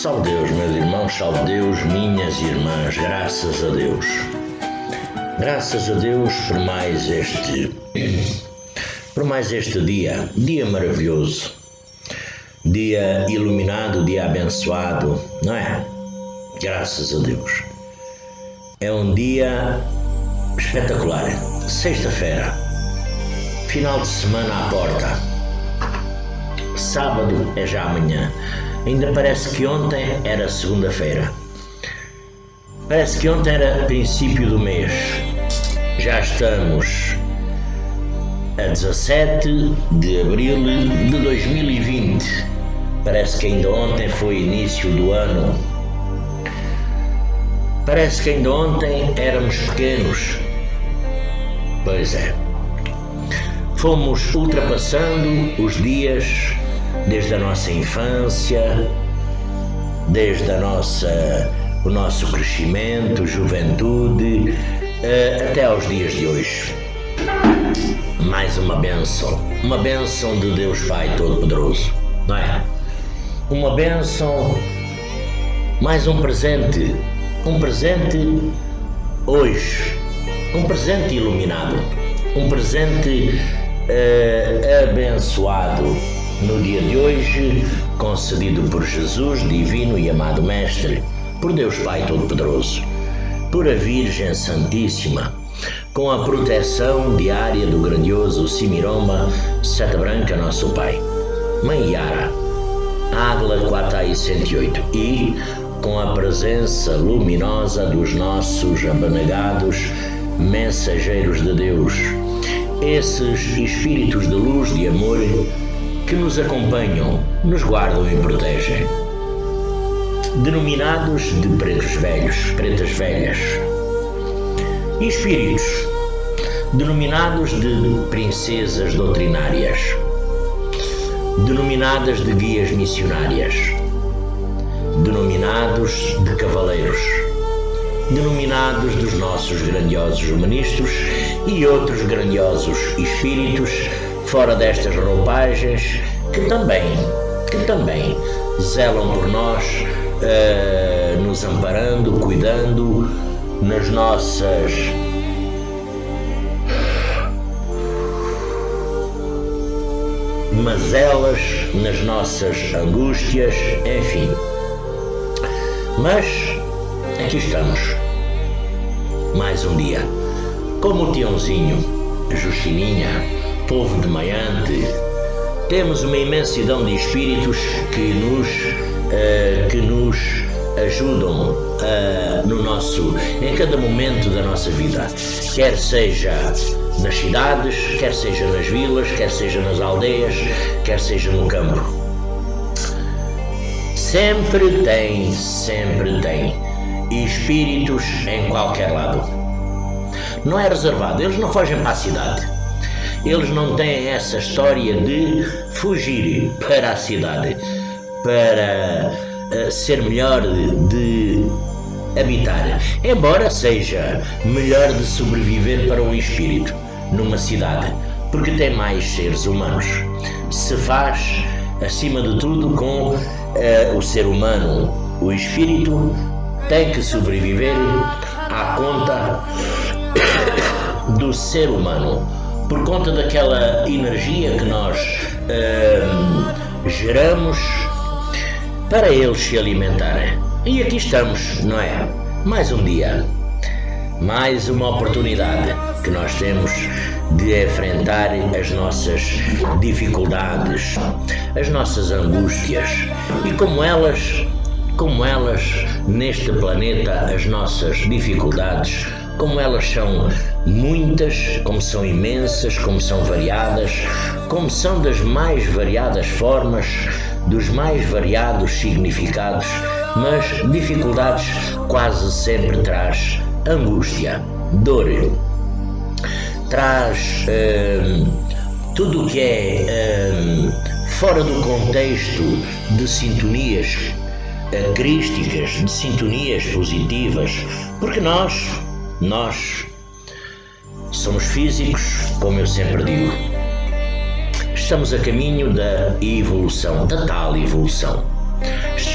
Salve Deus, meus irmãos, salve Deus, minhas irmãs, graças a Deus. Graças a Deus por mais este dia maravilhoso, dia iluminado, dia abençoado, não é? Graças a Deus. É um dia espetacular, sexta-feira, final de semana à porta, sábado é já amanhã. Ainda parece que ontem era segunda-feira. Parece que ontem era princípio do mês. Já estamos a 17 de abril de 2020. Parece que ainda ontem foi início do ano. Parece que ainda ontem éramos pequenos. Pois é. Fomos ultrapassando os dias desde a nossa infância, desde o nosso crescimento, juventude, até aos dias de hoje. Mais uma bênção de Deus Pai Todo-Poderoso, não é? Uma bênção, mais um presente hoje, um presente iluminado, um presente abençoado no dia de hoje, concedido por Jesus, divino e amado Mestre, por Deus Pai Todo-Poderoso, por a Virgem Santíssima, com a proteção diária do grandioso Simiromba Seta Branca, nosso Pai, Mãe Yara, Águila 408, e com a presença luminosa dos nossos abnegados mensageiros de Deus, esses espíritos de luz, de amor, que nos acompanham, nos guardam e protegem, denominados de pretos velhos, pretas velhas, e espíritos denominados de princesas doutrinárias, denominadas de guias missionárias, denominados de cavaleiros, denominados dos nossos grandiosos ministros e outros grandiosos espíritos fora destas roupagens que também zelam por nós, nos amparando, cuidando nas nossas mazelas, nas nossas angústias, enfim. Mas aqui estamos, mais um dia, como o Tiãozinho, a Justininha, povo de Maiante. Temos uma imensidão de espíritos que nos ajudam em cada momento da nossa vida, quer seja nas cidades, quer seja nas vilas, quer seja nas aldeias, quer seja no campo. Sempre tem espíritos em qualquer lado. Não é reservado, eles não fogem para a cidade. Eles não têm essa história de fugir para a cidade, para ser melhor de habitar. Embora seja melhor de sobreviver para um espírito numa cidade, porque tem mais seres humanos. Se faz, acima de tudo, com o ser humano. O espírito tem que sobreviver à conta do ser humano, por conta daquela energia que nós geramos para eles se alimentarem. E aqui estamos, não é? Mais um dia, mais uma oportunidade que nós temos de enfrentar as nossas dificuldades, as nossas angústias, e como elas neste planeta, as nossas dificuldades, como elas são muitas, como são imensas, como são variadas, como são das mais variadas formas, dos mais variados significados, mas dificuldades quase sempre traz angústia, dor, traz tudo o que é fora do contexto de sintonias crísticas, de sintonias positivas, porque nós somos físicos, como eu sempre digo. Estamos a caminho da evolução, da tal evolução.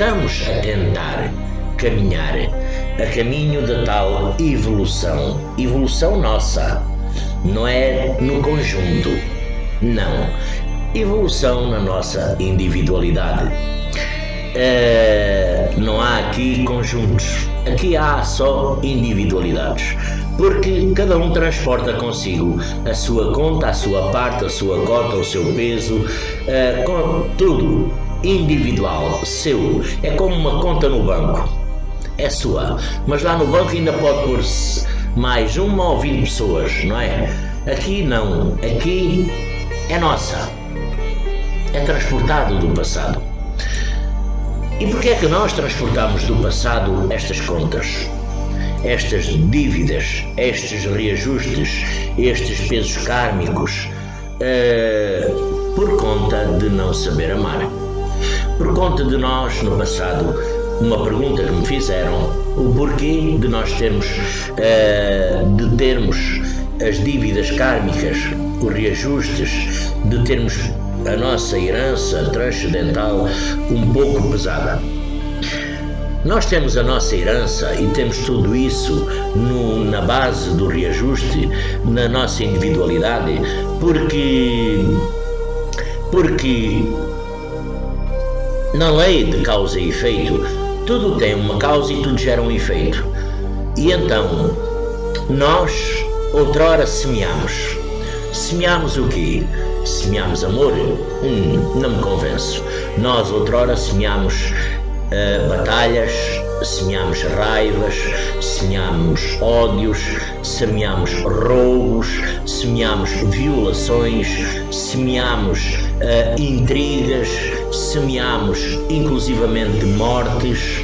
estamos a tentar caminhar a caminho da tal evolução nossa, não é no conjunto, não, evolução na nossa individualidade. Não há aqui conjuntos, aqui há só individualidades, porque cada um transporta consigo a sua conta, a sua parte, a sua cota, o seu peso, com tudo individual, seu. É como uma conta no banco, é sua, mas lá no banco ainda pode pôr-se mais 1 ou 20 pessoas, não é? Aqui não, aqui é nossa, é transportado do passado. E porquê é que nós transportamos do passado estas contas, estas dívidas, estes reajustes, estes pesos kármicos? Por conta de não saber amar. Por conta de nós, no passado, uma pergunta que me fizeram, o porquê de nós termos as dívidas kármicas, os reajustes, de termos a nossa herança transcendental um pouco pesada. Nós temos a nossa herança e temos tudo isso na base do reajuste, na nossa individualidade, porque na lei de causa e efeito, tudo tem uma causa e tudo gera um efeito. E então, nós outrora semeamos. Semeamos o quê? Semeamos amor? Não me convenço. Nós outrora semeamos batalhas, semeamos raivas, semeamos ódios, semeamos roubos, semeamos violações, semeamos intrigas, semeamos inclusivamente mortes,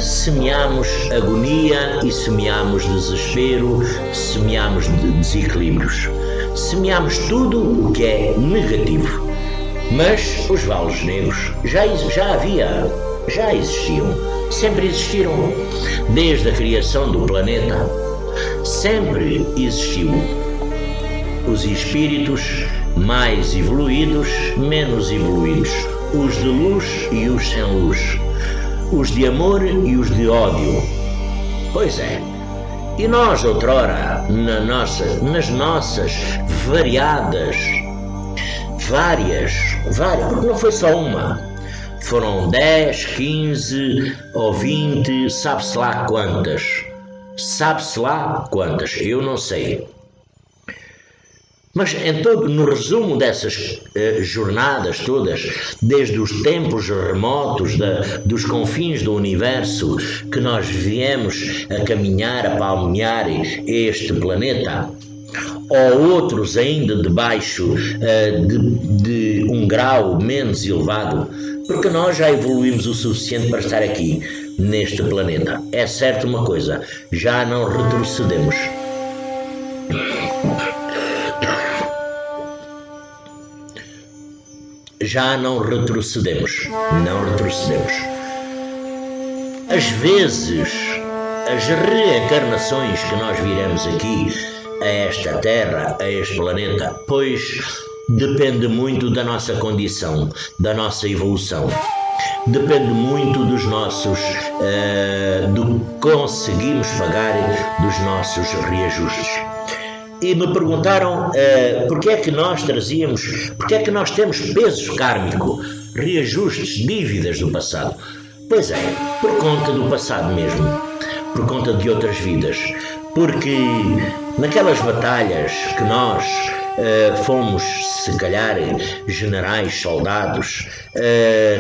semeamos agonia e semeamos desespero, semeamos desequilíbrios, semeamos tudo o que é negativo. Mas os vales negros já existiam, sempre existiram, desde a criação do planeta, sempre existiu. Os espíritos mais evoluídos, menos evoluídos, os de luz e os sem luz, os de amor e os de ódio. Pois é, e nós outrora, nas nossas várias, porque não foi só uma, foram 10, 15 ou 20, sabe-se lá quantas, eu não sei. Mas no resumo dessas jornadas todas, desde os tempos remotos dos confins do universo, que nós viemos a caminhar, a palmear este planeta, ou outros ainda debaixo de um grau menos elevado, porque nós já evoluímos o suficiente para estar aqui, neste planeta. É certo uma coisa, já não retrocedemos. Não retrocedemos. Às vezes, as reencarnações que nós viremos aqui, a esta Terra, a este planeta, pois depende muito da nossa condição, da nossa evolução. Depende muito dos nossos, do que conseguimos pagar dos nossos reajustes. E me perguntaram porque é que nós temos peso kármico, reajustes, dívidas do passado. Pois é, por conta do passado mesmo, por conta de outras vidas, porque naquelas batalhas que nós fomos, se calhar, generais, soldados,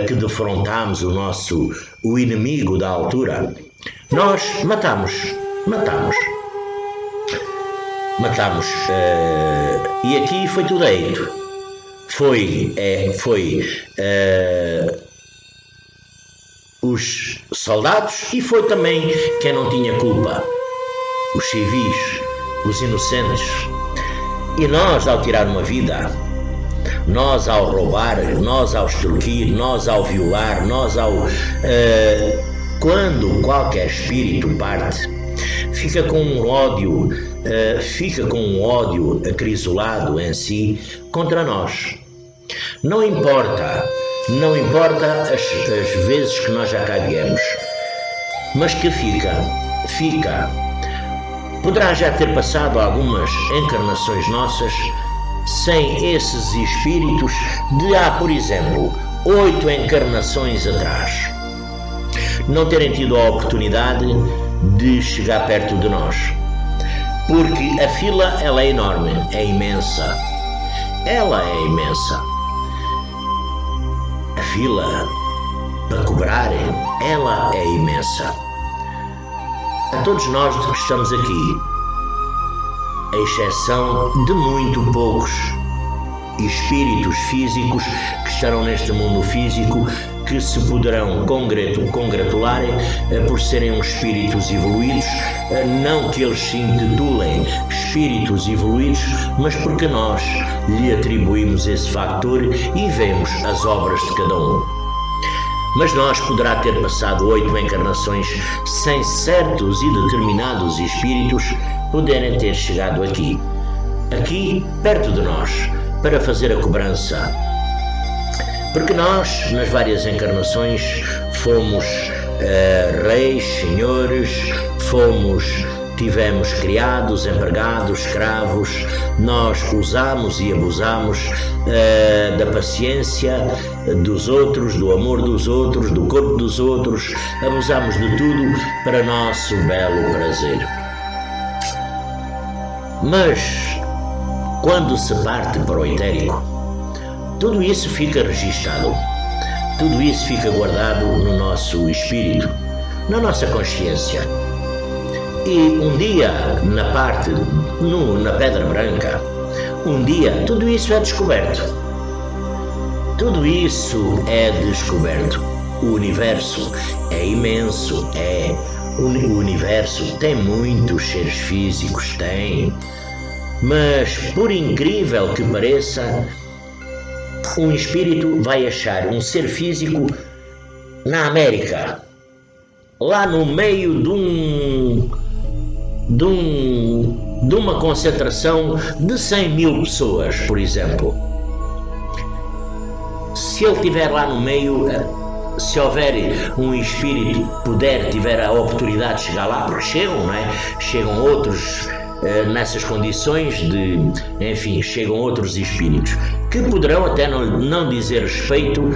que defrontámos o inimigo da altura, nós matamos, e aqui foi tudo eito. Foi os soldados e foi também quem não tinha culpa, os civis, os inocentes. E nós, ao tirar uma vida, nós ao roubar, nós ao extorquir, nós ao violar, nós ao... quando qualquer espírito parte, fica com um ódio acrisolado em si contra nós. Não importa Não importa as vezes que nós já cá viemos, mas que fica. Poderá já ter passado algumas encarnações nossas sem esses espíritos de há, por exemplo, 8 encarnações atrás, não terem tido a oportunidade de chegar perto de nós, porque a fila ela é enorme, é imensa, ela é imensa. A fila para cobrar, ela é imensa. A todos nós que estamos aqui, a exceção de muito poucos espíritos físicos que estarão neste mundo físico, que se poderão congratular por serem uns espíritos evoluídos, não que eles se intitulem espíritos evoluídos, mas porque nós lhe atribuímos esse factor e vemos as obras de cada um. Mas nós poderá ter passado 8 encarnações sem certos e determinados espíritos poderem ter chegado aqui perto de nós, para fazer a cobrança. Porque nós, nas várias encarnações, fomos reis, senhores, tivemos criados, empregados, escravos, nós usamos e abusamos da paciência dos outros, do amor dos outros, do corpo dos outros, abusamos de tudo para nosso belo prazer. Mas, quando se parte para o etérico, tudo isso fica registado, tudo isso fica guardado no nosso espírito, na nossa consciência. E um dia, na Pedra Branca, um dia tudo isso é descoberto. Tudo isso é descoberto. O universo é imenso, o universo tem muitos seres físicos, mas por incrível que pareça, um espírito vai achar um ser físico na América, lá no meio de uma concentração de 100 mil pessoas, por exemplo. Se ele estiver lá no meio, se houver um espírito tiver a oportunidade de chegar lá, porque chegam, não é? Chegam outros nessas condições chegam outros espíritos que poderão até não dizer respeito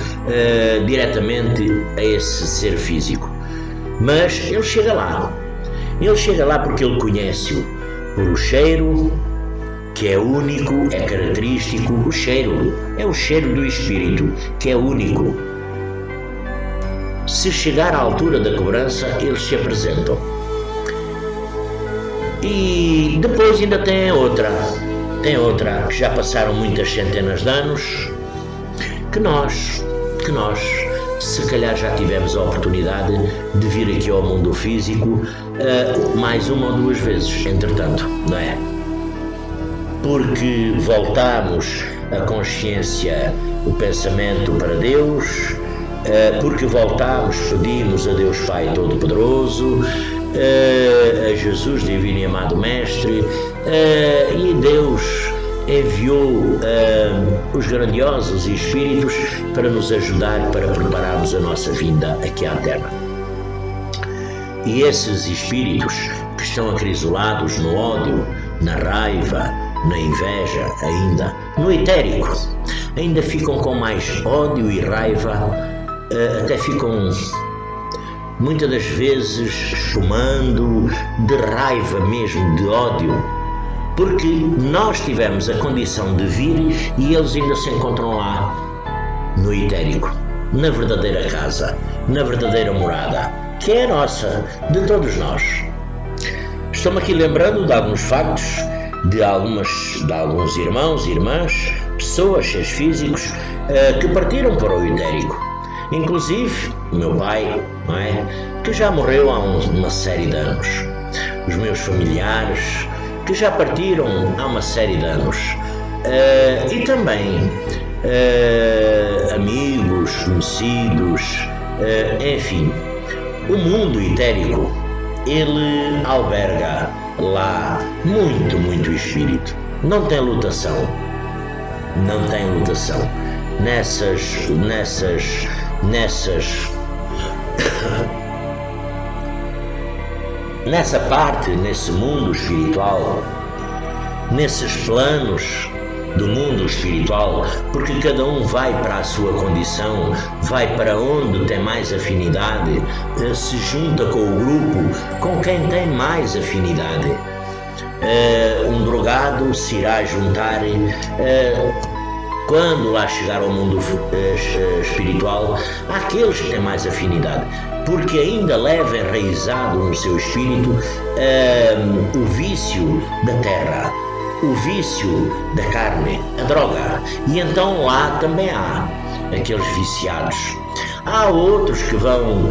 diretamente a esse ser físico, mas ele chega lá porque ele conhece-o por o cheiro, que é único, é característico. O cheiro é o cheiro do espírito, que é único. Se chegar à altura da cobrança, eles se apresentam. E depois ainda tem outra, que já passaram muitas centenas de anos, que nós, se calhar já tivemos a oportunidade de vir aqui ao mundo físico mais uma ou duas vezes, entretanto, não é? Porque voltamos a consciência, o pensamento para Deus, porque voltamos, pedimos a Deus Pai Todo-Poderoso, a Jesus Divino e Amado Mestre, e Deus enviou os grandiosos espíritos para nos ajudar, para prepararmos a nossa vinda aqui à Terra. E esses espíritos que estão acrisolados no ódio, na raiva, na inveja, ainda no etérico, ainda ficam com mais ódio e raiva, até ficam muitas das vezes espumando de raiva mesmo, de ódio, porque nós tivemos a condição de vir e eles ainda se encontram lá no etérico, na verdadeira casa, na verdadeira morada, que é a nossa, de todos nós. Estou-me aqui lembrando de alguns factos de alguns irmãos e irmãs, pessoas, seres físicos, que partiram para o etérico. Inclusive o meu pai, não é? Que já morreu há uma série de anos. Os meus familiares, que já partiram há uma série de anos. E também amigos, conhecidos, enfim. O mundo etérico, ele alberga lá muito espírito. Não tem lutação. nessa parte, nesse mundo espiritual, nesses planos do mundo espiritual, porque cada um vai para a sua condição, vai para onde tem mais afinidade, se junta com o grupo, com quem tem mais afinidade. Um drogado se irá juntar quando lá chegar ao mundo espiritual àqueles que têm mais afinidade, porque ainda leva enraizado no seu espírito o vício da terra, o vício da carne, a droga. E então lá também há aqueles viciados. Há outros que vão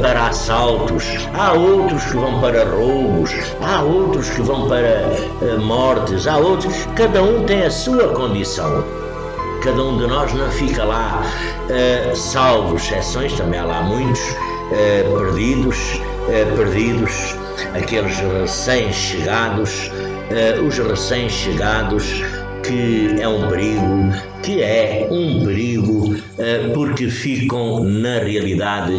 para assaltos, há outros que vão para roubos, há outros que vão para mortes, há outros. Cada um tem a sua condição. Cada um de nós não fica lá salvo exceções, também há lá muitos perdidos, aqueles recém-chegados, os recém-chegados, que é um perigo, porque ficam, na realidade,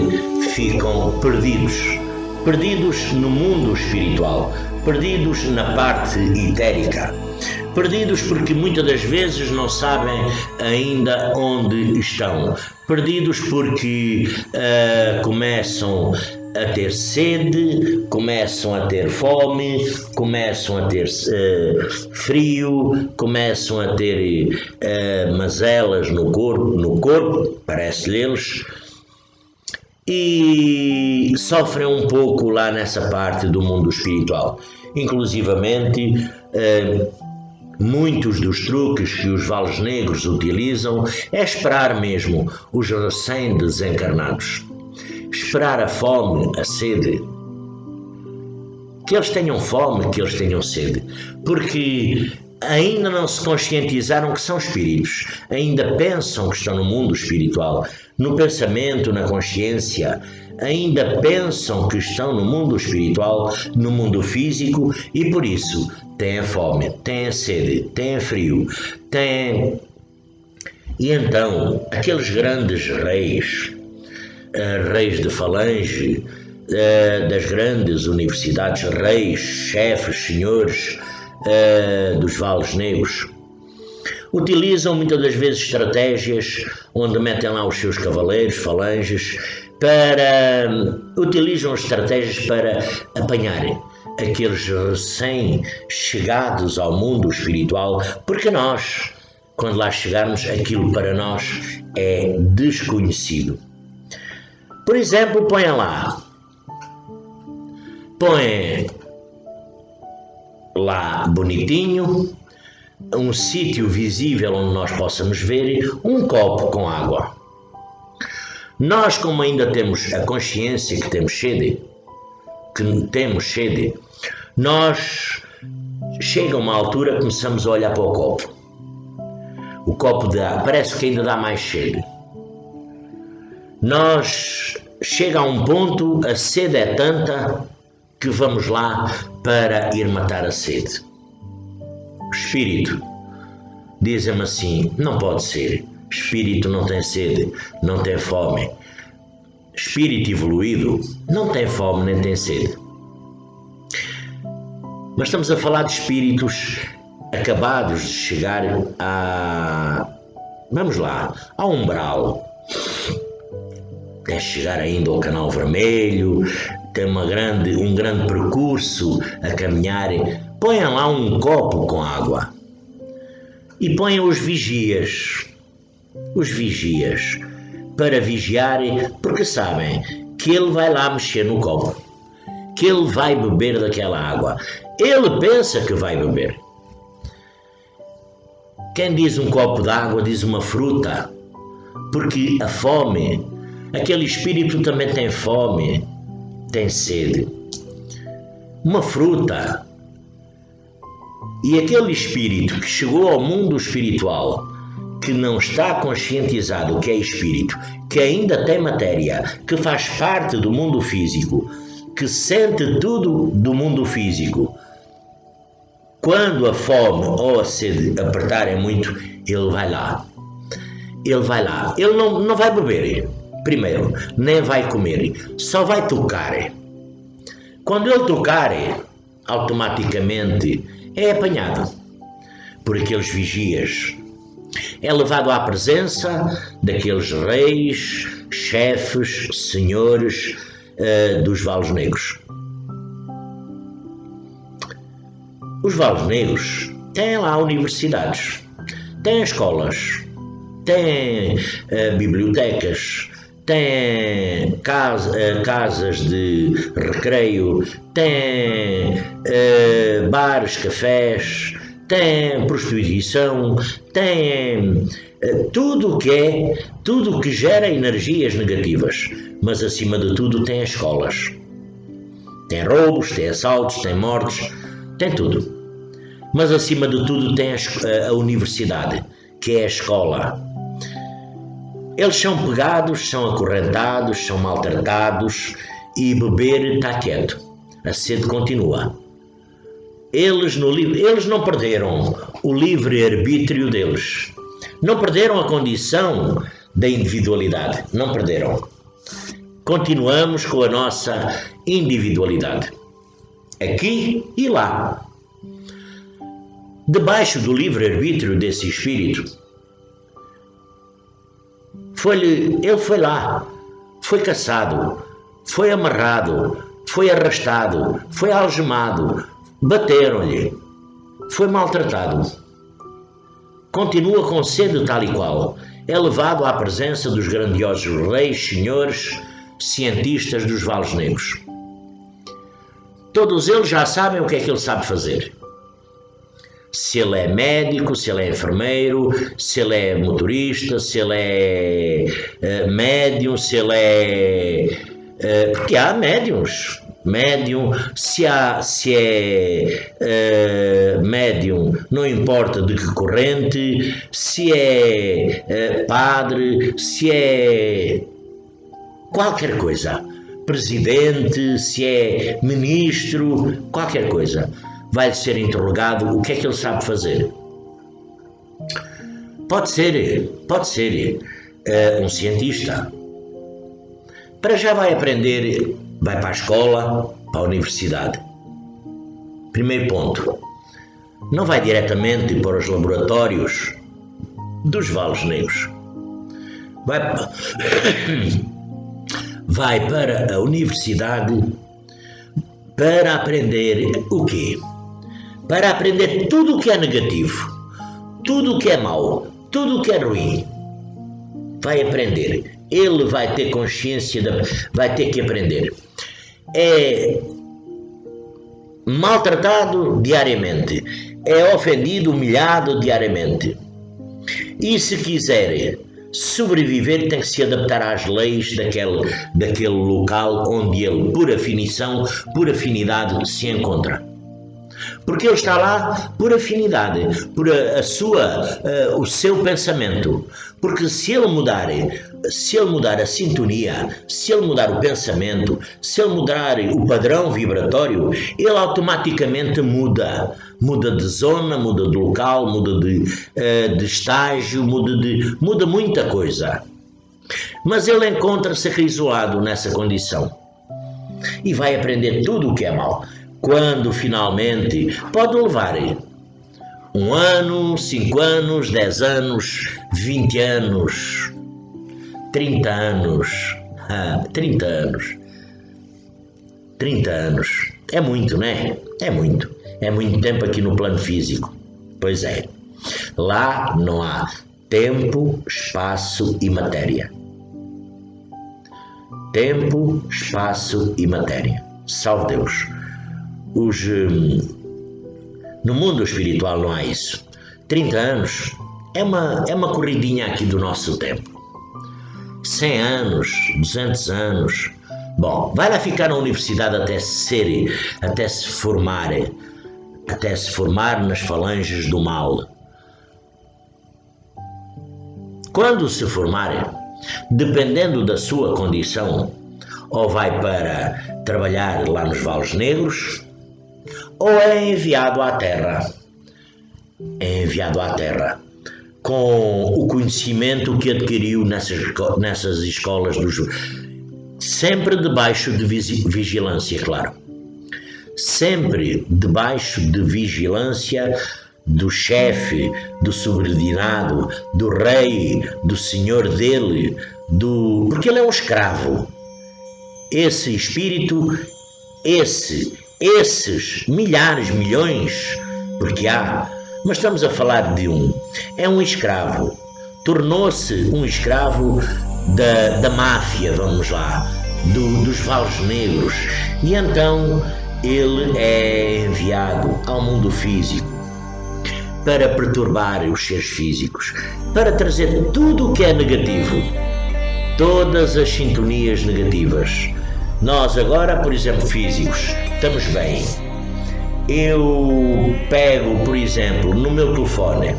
perdidos no mundo espiritual, perdidos na parte etérica, perdidos porque muitas das vezes não sabem ainda onde estão, perdidos porque começam a ter sede, começam a ter fome, começam a ter frio, começam a ter mazelas no corpo, parece-lhes, e sofrem um pouco lá nessa parte do mundo espiritual. Inclusivamente, muitos dos truques que os vales negros utilizam é esperar mesmo os recém-desencarnados. Esperar a fome, a sede, que eles tenham fome, que eles tenham sede, porque ainda não se conscientizaram que são espíritos, ainda pensam que estão no mundo espiritual, no pensamento, na consciência, ainda pensam que estão no mundo espiritual, no mundo físico, e por isso têm fome, têm sede, têm frio, têm... E então, aqueles grandes reis de falange, das grandes universidades, reis, chefes, senhores dos vales negros, utilizam muitas das vezes estratégias onde metem lá os seus cavaleiros, falanges, utilizam estratégias para apanharem aqueles recém-chegados ao mundo espiritual, porque nós, quando lá chegarmos, aquilo para nós é desconhecido. Por exemplo, põe lá bonitinho, um sítio visível onde nós possamos ver um copo com água. Nós, como ainda temos a consciência que temos sede, nós chega uma altura que começamos a olhar para o copo. O copo de água parece que ainda dá mais sede. Chega a um ponto, a sede é tanta que vamos lá para ir matar a sede. O espírito, dizem-me assim, não pode ser. Espírito não tem sede, não tem fome. Espírito evoluído não tem fome nem tem sede. Mas estamos a falar de espíritos acabados de chegar ao umbral. É chegar ainda ao canal vermelho, tem um grande percurso a caminhar. Ponham lá um copo com água e ponham os vigias para vigiarem, porque sabem que ele vai lá mexer no copo, que ele vai beber daquela água. Ele pensa que vai beber. Quem diz um copo de água diz uma fruta, porque a fome, aquele espírito também tem fome, tem sede. Uma fruta. E aquele espírito que chegou ao mundo espiritual, que não está conscientizado que é espírito, que ainda tem matéria, que faz parte do mundo físico, que sente tudo do mundo físico, quando a fome ou a sede apertarem muito, ele vai lá. ele vai lá, ele não vai beber, primeiro, nem vai comer, só vai tocar. Quando ele tocar, automaticamente é apanhado por aqueles vigias, é levado à presença daqueles reis, chefes, senhores dos Valos Negros. Os Valos Negros têm lá universidades, têm escolas, têm bibliotecas, têm casas de recreio, têm bares, cafés, têm prostituição, têm tudo o que gera energias negativas, mas acima de tudo tem escolas. Tem roubos, tem assaltos, tem mortes, tem tudo. Mas acima de tudo tem a universidade, que é a escola. Eles são pegados, são acorrentados, são maltratados e beber está quieto. A sede continua. Eles não perderam o livre-arbítrio deles. Não perderam a condição da individualidade. Não perderam. Continuamos com a nossa individualidade. Aqui e lá. Debaixo do livre-arbítrio desse espírito, ele foi lá, foi caçado, foi amarrado, foi arrastado, foi algemado, bateram-lhe, foi maltratado. Continua com sede tal e qual, é levado à presença dos grandiosos reis, senhores, cientistas dos Valos Negros. Todos eles já sabem o que é que ele sabe fazer. Se ele é médico, se ele é enfermeiro, se ele é motorista, se ele é médium, se ele é... porque há médiums. Médium, se é médium, não importa de que corrente, se é padre, se é qualquer coisa, presidente, se é ministro, qualquer coisa. Vai ser interrogado o que é que ele sabe fazer. Pode ser um cientista. Para já vai aprender, vai para a escola, para a universidade. Primeiro ponto. Não vai diretamente para os laboratórios dos Valos Negros. Vai para a universidade para aprender o quê? Para aprender tudo o que é negativo, tudo o que é mau, tudo o que é ruim. Vai aprender. Ele vai ter consciência, vai ter que aprender. É maltratado diariamente, é ofendido, humilhado diariamente. E se quiser sobreviver, tem que se adaptar às leis daquele local onde ele, por afinição, por afinidade, se encontra. Porque ele está lá por afinidade, por o seu pensamento. Porque se ele mudar a sintonia, se ele mudar o pensamento, se ele mudar o padrão vibratório, ele automaticamente muda. Muda de zona, muda de local, muda de estágio, muda muita coisa. Mas ele encontra-se acrisolado nessa condição. E vai aprender tudo o que é mau. Quando finalmente pode levar 1 ano, 5 anos, 10 anos, 20 anos, 30 anos, 30 anos. 30 anos. É muito, não é? É muito. É muito tempo aqui no plano físico. Pois é. Lá não há tempo, espaço e matéria. Tempo, espaço e matéria. Salve Deus. No mundo espiritual não há isso. 30 anos é uma corridinha aqui do nosso tempo. 100 anos, 200 anos. Bom, vai lá ficar na universidade até se formar nas falanges do mal. Quando se formar, dependendo da sua condição, ou vai para trabalhar lá nos Valos Negros, ou é enviado à Terra. É enviado à Terra com o conhecimento que adquiriu nessas escolas, sempre debaixo de vigilância, claro. Sempre debaixo de vigilância do chefe, do subordinado, do rei, do senhor dele, porque ele é um escravo. Esse espírito, esses milhares, milhões, porque há, mas estamos a falar de é um escravo, tornou-se um escravo da máfia, vamos lá, dos valos negros, e então ele é enviado ao mundo físico para perturbar os seres físicos, para trazer tudo o que é negativo, todas as sintonias negativas. Nós agora, por exemplo, físicos, estamos bem. Eu pego, por exemplo, no meu telefone,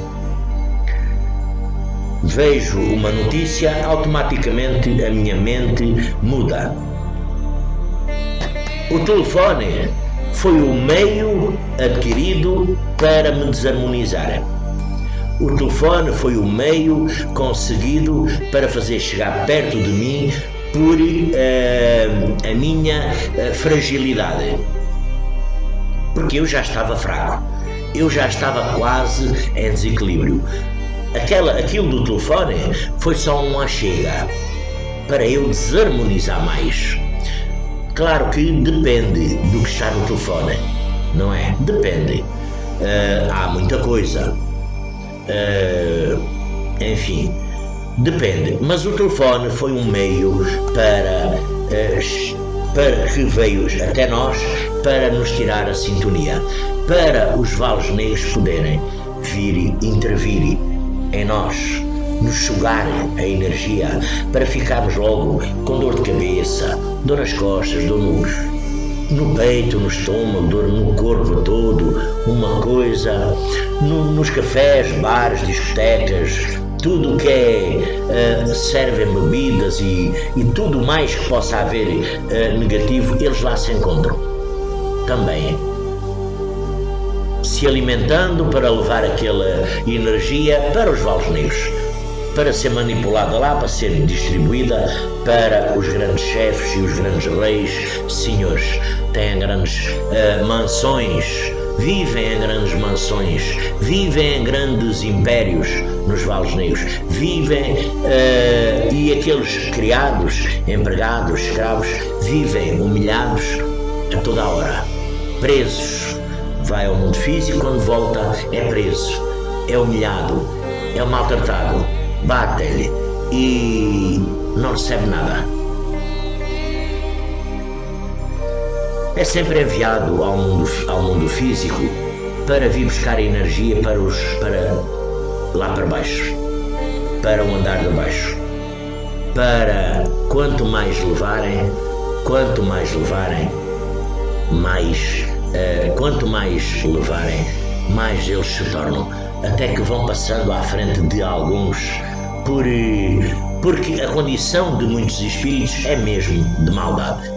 vejo uma notícia, automaticamente a minha mente muda. O telefone foi o meio adquirido para me desarmonizar. O telefone foi o meio conseguido para fazer chegar perto de mim por a minha fragilidade. Porque eu já estava fraco, eu já estava quase em desequilíbrio. Aquilo do telefone foi só uma chega para eu desarmonizar mais. Claro que depende do que está no telefone, não é? Depende. Há muita coisa. Enfim, depende. Mas o telefone foi um meio para que veio até nós para nos tirar a sintonia, para os valos negros poderem vir e intervir em nós, nos sugarem a energia, para ficarmos logo com dor de cabeça, dor nas costas, dor no peito, no estômago, dor no corpo todo, uma coisa, nos cafés, bares, discotecas, tudo o que servem bebidas e tudo mais que possa haver negativo, eles lá se encontram também, se alimentando para levar aquela energia para os valos negros, para ser manipulada lá, para ser distribuída para os grandes chefes e os grandes reis, senhores. Têm grandes mansões, vivem em grandes mansões, vivem em grandes impérios nos valos negros, vivem e aqueles criados, empregados, escravos, vivem humilhados a toda a hora, presos. Vai ao mundo físico, quando volta é preso, é humilhado, é maltratado, bate-lhe e não recebe nada. É sempre enviado ao mundo físico para vir buscar energia para lá para baixo, para o andar de baixo, para quanto mais levarem, mais eles se tornam, até que vão passando à frente de alguns, porque a condição de muitos espíritos é mesmo de maldade.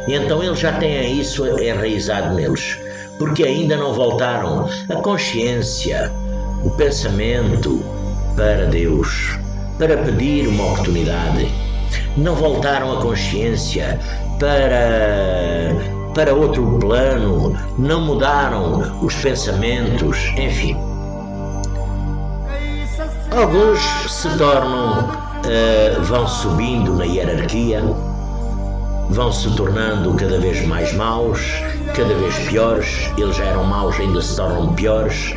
E então eles já têm isso enraizado neles, porque ainda não voltaram a consciência, o pensamento para Deus, para pedir uma oportunidade. Não voltaram a consciência para outro plano, não mudaram os pensamentos, enfim. Alguns se tornam, vão subindo na hierarquia, vão se tornando cada vez mais maus, cada vez piores. Eles já eram maus, ainda se tornam piores,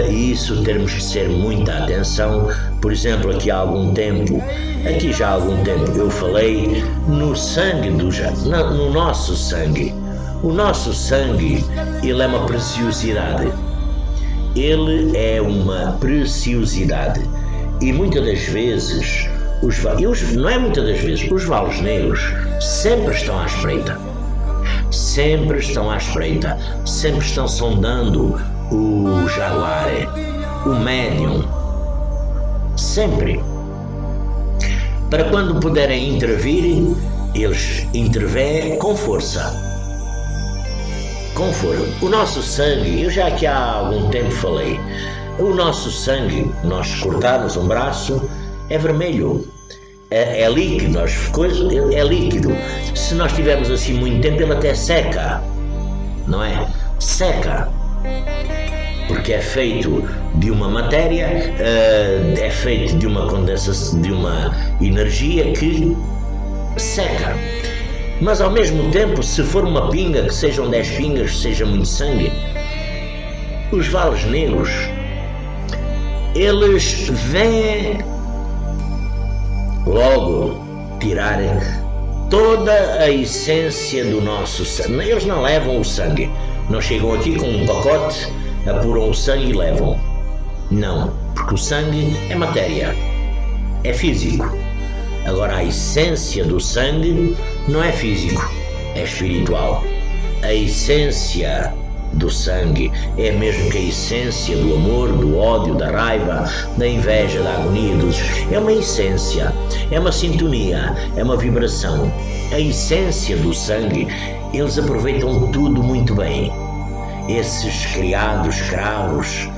e isso temos que ter muita atenção. Por exemplo, aqui já há algum tempo eu falei no sangue no nosso sangue. O nosso sangue, ele é uma preciosidade. Ele é uma preciosidade. E muitas das vezes, os valos negros sempre estão à espreita. Sempre estão sondando o jaguar, o médium. Sempre. Para quando puderem intervir, eles intervêm com força. O nosso sangue, eu já aqui há algum tempo falei, O nosso sangue, nós cortarmos um braço, é vermelho, é líquido, é líquido. Se nós tivermos assim muito tempo, ele até seca, não é? Seca, porque é feito de uma matéria, é feito de uma condensação, de uma energia que seca. Mas ao mesmo tempo, se for uma pinga, que sejam 10 pingas, que seja muito sangue, os vales negros, eles vêm logo tirar toda a essência do nosso sangue. Eles não levam o sangue, não chegam aqui com um pacote, apuram o sangue e levam. Não, porque o sangue é matéria, é físico. Agora a essência do sangue não é físico, é espiritual. A essência do sangue é mesmo que a essência do amor, do ódio, da raiva, da inveja, da agonia, é uma essência, é uma sintonia, é uma vibração. A essência do sangue, eles aproveitam tudo muito bem. Esses criados, escravos,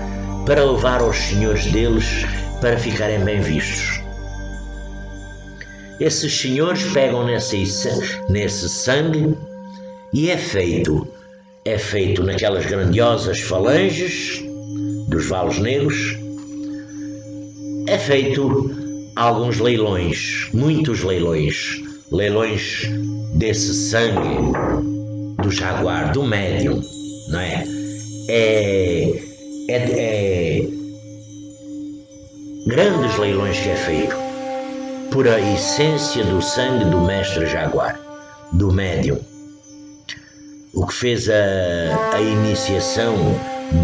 para levar aos senhores deles para ficarem bem vistos. Esses senhores pegam nesse sangue e é feito naquelas grandiosas falanges dos vales negros, é feito alguns leilões, muitos leilões desse sangue do jaguar, do médium, não é? Grandes leilões que é feito por a essência do sangue do mestre jaguar, do médium. O que fez a iniciação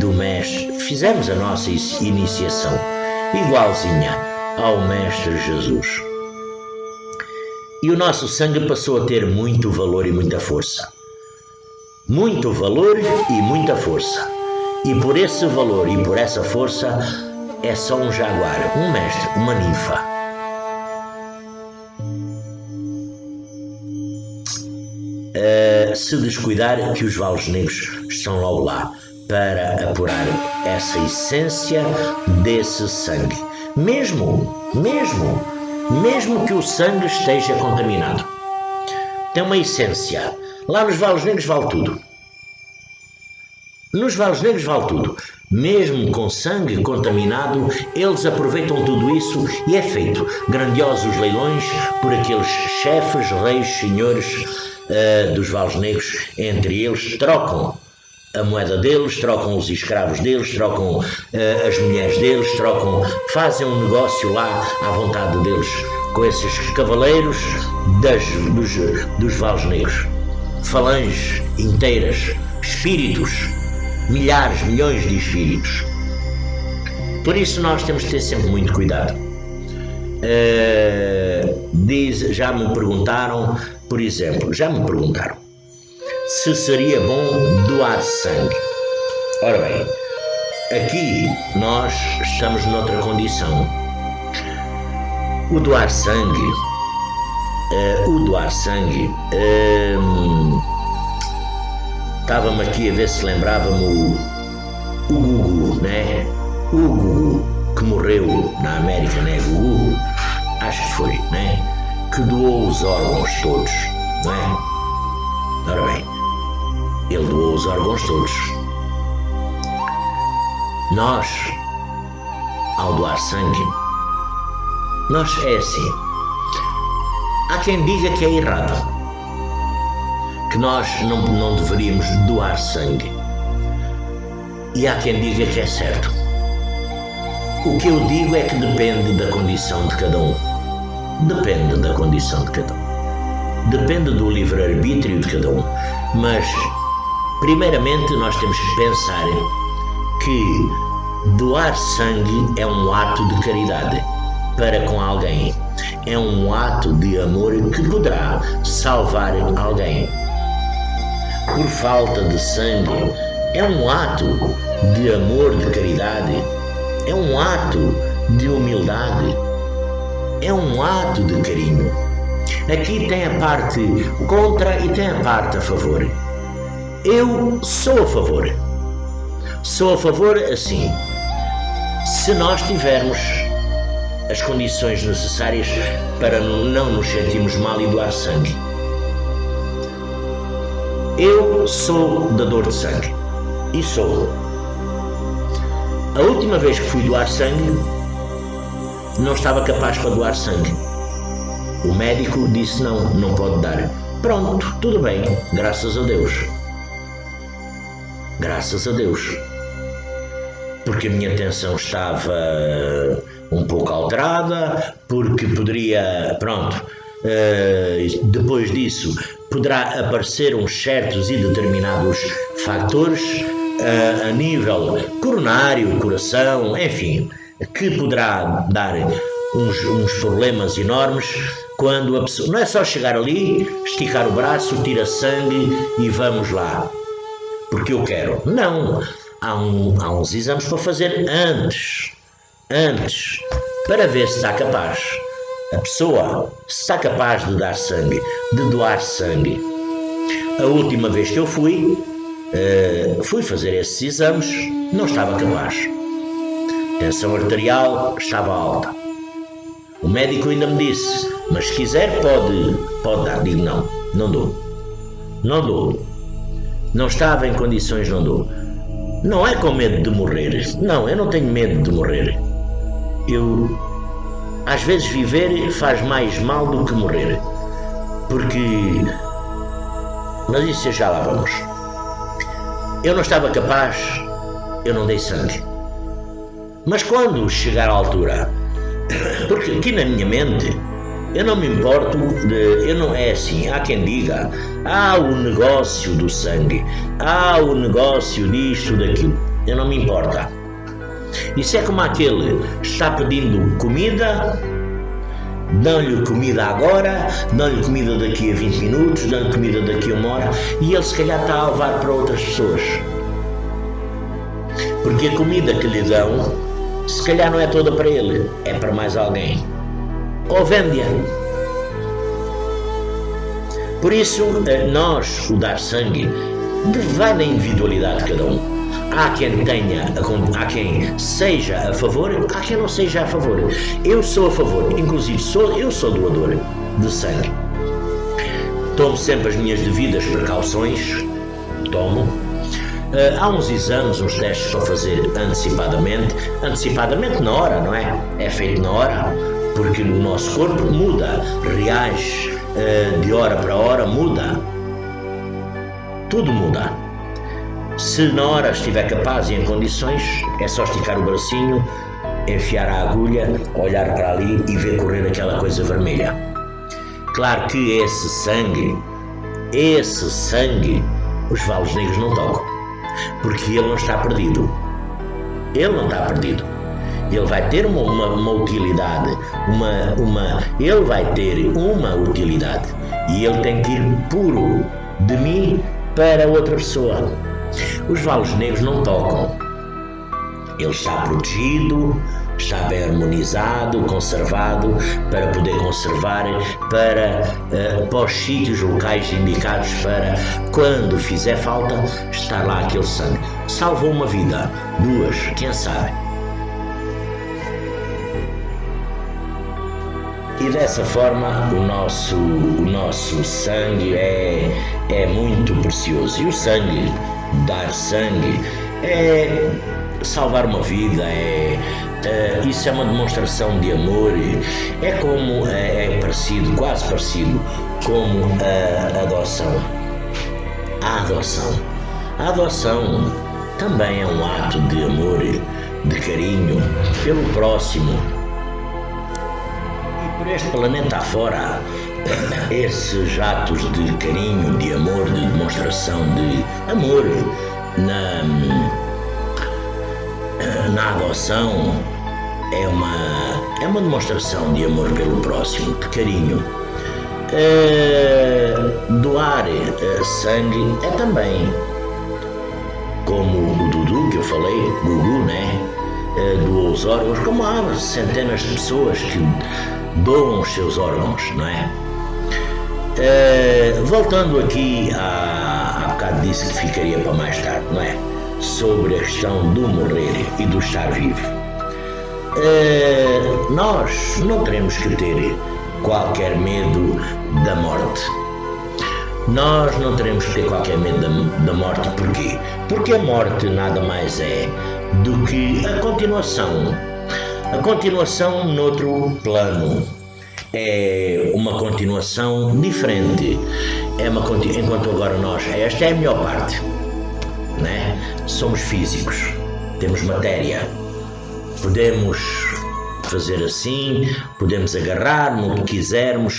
do mestre, fizemos a nossa iniciação igualzinha ao mestre Jesus. E o nosso sangue passou a ter muito valor e muita força. Muito valor e muita força. E por esse valor e por essa força é só um jaguar, um mestre, uma ninfa. Se descuidar, que os vales negros estão logo lá para apurar essa essência desse sangue, mesmo que o sangue esteja contaminado, tem uma essência. Lá nos vales negros vale tudo. Nos vales negros vale tudo. Mesmo com sangue contaminado, eles aproveitam tudo isso e é feito grandiosos leilões por aqueles chefes, reis, senhores dos vales negros. Entre eles trocam a moeda deles, trocam os escravos deles, trocam as mulheres deles, fazem um negócio lá à vontade deles com esses cavaleiros dos vales negros. Falanges inteiras, espíritos, milhares, milhões de espíritos. Por isso nós temos de ter sempre muito cuidado. Já me perguntaram, por exemplo, se seria bom doar sangue. Ora bem, aqui nós estamos noutra condição. O doar sangue, estava-me aqui a ver se lembrava-me o Gugu, né? O Gugu, que morreu na América, né? Gugu, acho que foi, né? Que doou os órgãos todos, não é? Ora bem, ele doou os órgãos todos. Nós, ao doar sangue, é assim. Há quem diga que é errado, que nós não deveríamos doar sangue. E há quem diga que é certo. O que eu digo é que depende da condição de cada um. Depende da condição de cada um. Depende do livre-arbítrio de cada um. Mas, primeiramente, nós temos que pensar que doar sangue é um ato de caridade para com alguém. É um ato de amor que poderá salvar alguém. Por falta de sangue, é um ato de amor, de caridade, é um ato de humildade, é um ato de carinho. Aqui tem a parte contra e tem a parte a favor. Eu sou a favor. Sou a favor assim. se nós tivermos as condições necessárias para não nos sentirmos mal e doar sangue. Eu sou dador de sangue, e sou. A última vez que fui doar sangue, não estava capaz para doar sangue. O médico disse não pode dar. Pronto, tudo bem, graças a Deus. Graças a Deus. Porque a minha tensão estava um pouco alterada, porque poderia, depois disso, poderá aparecer uns certos e determinados fatores a nível coronário, coração, enfim, que poderá dar uns problemas enormes quando a pessoa... Não é só chegar ali, esticar o braço, tira sangue e vamos lá, porque eu quero. Não, há uns exames para fazer antes, para ver se está capaz. A pessoa está capaz de dar sangue, de doar sangue. A última vez que eu fui fazer esses exames, não estava capaz. Tensão arterial estava alta. O médico ainda me disse, mas se quiser pode dar. Digo, não dou. Não estava em condições, não dou. Não é com medo de morrer. Não, eu não tenho medo de morrer. Às vezes viver faz mais mal do que morrer. Mas isso já lá vamos. Eu não estava capaz, eu não dei sangue. Mas quando chegar à altura, porque aqui na minha mente, eu não me importo é assim, há quem diga, há o negócio do sangue, há o negócio disto, daquilo. Eu não me importa. Isso é como aquele está pedindo comida, dão-lhe comida agora, dão-lhe comida daqui a 20 minutos, dão-lhe comida daqui a 1 hora, e ele se calhar está a levar para outras pessoas. Porque a comida que lhe dão, se calhar não é toda para ele, é para mais alguém. Ou vende-a. Por isso, nós, o dar sangue, vai na individualidade de cada um. Há quem seja a favor, há quem não seja a favor. Eu sou a favor, inclusive eu sou doador de sangue. Tomo sempre as minhas devidas precauções, há uns exames, uns testes para fazer antecipadamente na hora, não é? É feito na hora, porque o nosso corpo muda, reage de hora para hora, muda. Tudo muda. Se na hora estiver capaz e em condições, é só esticar o bracinho, enfiar a agulha, olhar para ali e ver correr aquela coisa vermelha. Claro que esse sangue, os valos negros não tocam, porque ele não está perdido. Ele não está perdido. Ele vai ter uma utilidade, ele vai ter uma utilidade, e ele tem que ir puro de mim para outra pessoa. Os valos negros não tocam. Ele está protegido, está bem harmonizado, conservado, para poder conservar para os sítios locais indicados para, quando fizer falta, estar lá aquele sangue. Salvou uma vida, 2, quem sabe. E dessa forma o nosso sangue é muito precioso. E o sangue, dar sangue, é salvar uma vida, isso é uma demonstração de amor. É parecido, quase parecido, como a adoção. A adoção também é um ato de amor, de carinho pelo próximo. Por este planeta afora, esses atos de carinho, de amor, de demonstração de amor na adoção é uma demonstração de amor pelo próximo, de carinho. Doar sangue é também, como o Dudu que eu falei, Gugu, né? Doou os órgãos, como há centenas de pessoas que doam os seus órgãos, não é? Voltando aqui, há bocado disse que ficaria para mais tarde, não é? Sobre a questão do morrer e do estar vivo. nós não teremos que ter qualquer medo da morte. Nós não teremos que ter qualquer medo da morte. Porquê? Porque a morte nada mais é do que a continuação noutro plano. É uma continuação diferente. Enquanto agora esta é a melhor parte, né? Somos físicos, temos matéria, podemos fazer assim, podemos agarrar no que quisermos,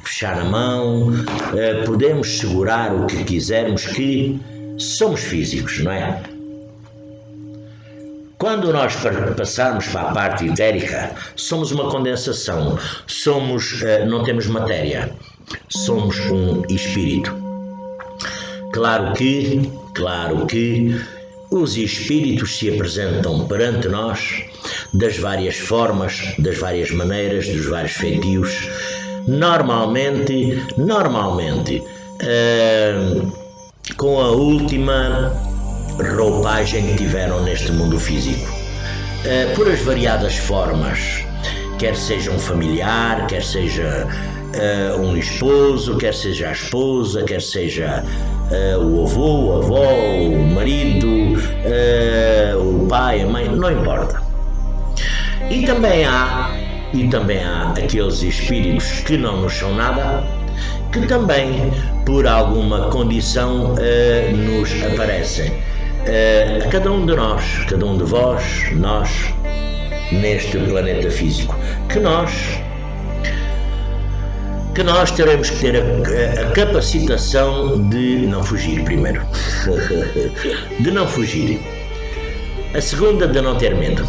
fechar a mão, podemos segurar o que quisermos, somos físicos, não é? Quando nós passarmos para a parte etérica, somos uma condensação, não temos matéria, somos um espírito. Claro que os espíritos se apresentam perante nós das várias formas, das várias maneiras, dos vários feitios, normalmente, com a última roupagem que tiveram neste mundo físico, por as variadas formas, quer seja um familiar, quer seja um esposo, quer seja a esposa, quer seja o avô, a avó, o marido, o pai, a mãe, não importa. E também há aqueles espíritos que não nos são nada, que também por alguma condição nos aparecem. A cada um de nós, cada um de vós, nós, neste planeta físico, que nós teremos que ter a capacitação de não fugir, primeiro, de não fugir, a segunda, de não ter medo,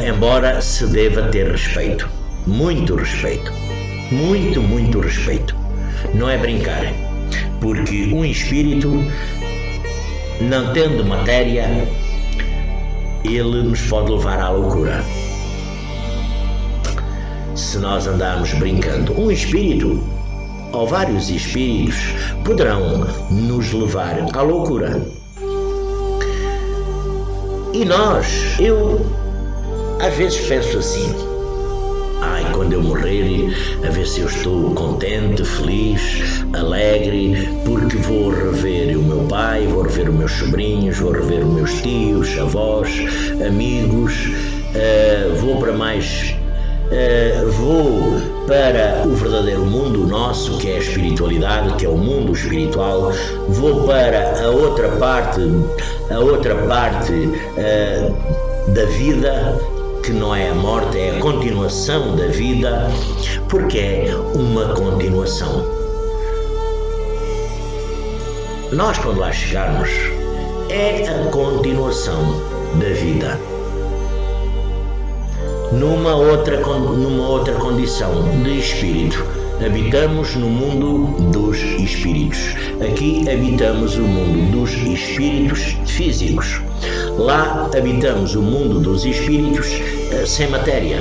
embora se deva ter respeito, muito respeito, muito respeito, não é brincar, porque um espírito, não tendo matéria, ele nos pode levar à loucura. Se nós andarmos brincando, um espírito ou vários espíritos poderão nos levar à loucura. E eu às vezes penso assim: quando eu morrer, a ver se eu estou contente, feliz, alegre, porque vou rever o meu pai, vou rever os meus sobrinhos, vou rever os meus tios, avós, amigos, vou para o verdadeiro mundo nosso, que é a espiritualidade, que é o mundo espiritual, vou para a outra parte da vida, que não é a morte, é a continuação da vida, porque é uma continuação. Nós, quando lá chegarmos, é a continuação da vida. Numa outra condição de espírito. Habitamos no mundo dos espíritos. Aqui habitamos o mundo dos espíritos físicos. Lá habitamos o mundo dos espíritos sem matéria.